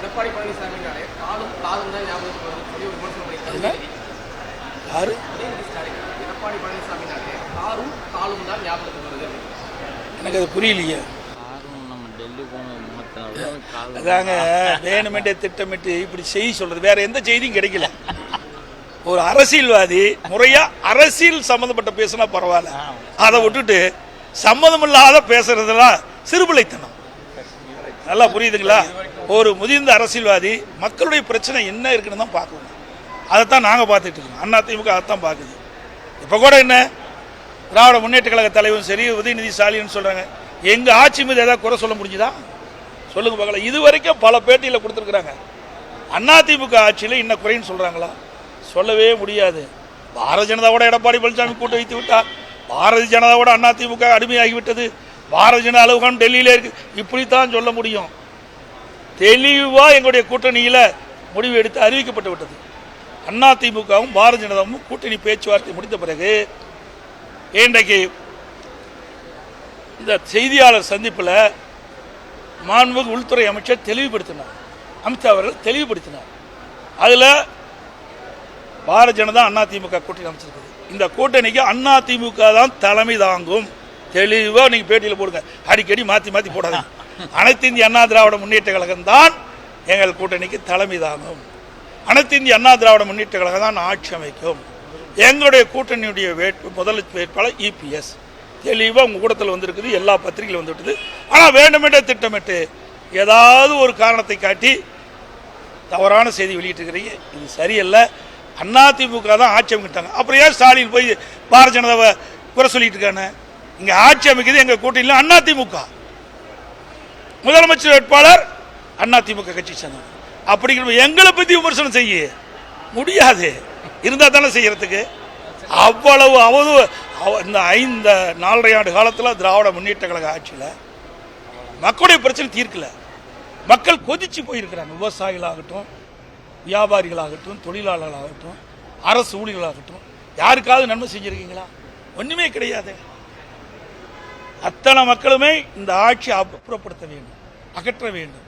எடப்பாடி பழனிசாமினாலே காலும் காலும் தான் ஞாபகத்துக்கு வருதுன்னு சொல்லி ஒரு விமர்சனம் பண்ணியிருக்காங்க. யாரு? எடப்பாடி பழனிசாமினாலே காரும் காலும் தான் ஞாபகத்துக்கு வருது. எனக்கு அது புரியலையே. அதாங்க வேணுமென்றே திட்டமிட்டு இப்படி செய்தி சொல்றது, வேற எந்த செய்தியும் கிடைக்கல. ஒரு அரசியல்வாதி முறையா அரசியல் சம்பந்தப்பட்ட பேசினா பரவாயில்ல, அதை விட்டுட்டு சம்மதம் இல்லாத பேசுறதுலாம் சிறுபிள்ளைத்தனம். நல்லா புரியுதுங்களா? ஒரு முதிர்ந்த அரசியல்வாதி மக்களுடைய பிரச்சனை என்ன இருக்குன்னு தான் பார்க்கணும். அதைத்தான் நாங்கள் பார்த்துட்டு இருக்கோம். அதிமுக அதைத்தான் பார்க்குது. இப்போ கூட என்ன திராவிட முன்னேற்ற கழக தலைவரும் சரி, உதயநிதி ஸ்டாலின் சொல்றாங்க, எங்க ஆட்சி மீது ஏதாவது குறை சொல்ல முடிஞ்சுதா? சொல்லுங்க பார்க்கலாம். இது வரைக்கும் பல பேட்டியில் கொடுத்துருக்குறாங்க. அதிமுக ஆட்சியில் இன்ன குறைன்னு சொல்றாங்களா? சொல்லவே முடியாது. பாரதிய ஜனதாவோட எடப்பாடி பழனிசாமி கூட்டு வைத்து விட்டார். பாரதிய ஜனதாவோட அதிமுக அடிமையாகிவிட்டது. பாரதிய ஜனதா அலுவலகம் டெல்லியில இருக்கு. இப்படித்தான் சொல்ல முடியும். தெளிவா எங்களுடைய கூட்டணியில முடிவு எடுத்து அறிவிக்கப்பட்டு விட்டது. அதிமுகவும் பாரதிய ஜனதாவும் கூட்டணி பேச்சுவார்த்தை முடித்த பிறகு இன்றைக்கு இந்த செய்தியாளர் சந்திப்பில் மாண்புமிகு உள்துறை அமைச்சர் தெளிவுபடுத்தினார். அமித்ஷா அவர்கள் தெளிவுபடுத்தினார். அதில் பாரதிய ஜனதா அதிமுக கூட்டணி அமைச்சிருக்குது. இந்த கூட்டணிக்கு அதிமுக தான் தலைமை தாங்கும். தெளிவாக நீங்கள் பேட்டியில் போடுங்க, அடிக்கடி மாற்றி மாற்றி போடாதீங்க. அனைத்து இந்திய அண்ணா திராவிட முன்னேற்ற கழகம் தான் எங்கள் கூட்டணிக்கு தலைமை தாங்கும். அனைத்து இந்திய அண்ணா திராவிட முன்னேற்ற கழகம் தான் ஆட்சி அமைக்கும். எங்களுடைய கூட்டணியுடைய முதல் வேட்பாளர் EPS. தெளிவாக உங்கள் கூட்டத்தில் வந்திருக்குது, எல்லா பத்திரிகையில் வந்துவிட்டது. ஆனால் வேண்டுமென்றே திட்டமிட்டு ஏதாவது ஒரு காரணத்தை காட்டி தவறான செய்தி வெளியிட்டிருக்கிறீங்க. இது சரியல்ல. அதிமுக தான் ஆட்சி அமைக்கிட்டாங்க. அப்புறம் ஏன் ஸ்டாலின் போய் பாரதிய ஜனதாவை குறை சொல்லிட்டு இருக்கானே? இங்கே ஆட்சி அமைக்கிறது எங்கள் கூட்டணியில் அதிமுக. முதலமைச்சர் வேட்பாளர் அதிமுக கட்சி சேர்ந்தவங்க. அப்படிங்கிற எங்களை பற்றி விமர்சனம் செய்ய முடியாது. இருந்தால் தானே செய்யறதுக்கு. அவ்வளவு இந்த 4.5 ஆண்டு காலத்தில் திராவிட முன்னேற்ற கழக ஆட்சியில் மக்களுடைய பிரச்சனை தீர்க்கல. மக்கள் கொதிச்சு போயிருக்கிறாங்க. விவசாயிகளாகட்டும், வியாபாரிகளாகட்டும், தொழிலாளர்களாகட்டும், அரசு ஊழியர்களாகட்டும், யாருக்காவது நன்மை செஞ்சிருக்கீங்களா? ஒன்றுமே கிடையாது. அத்தனை மக்களுமே இந்த ஆட்சியை அப்புறப்படுத்த வேண்டும், அகற்ற வேண்டும்.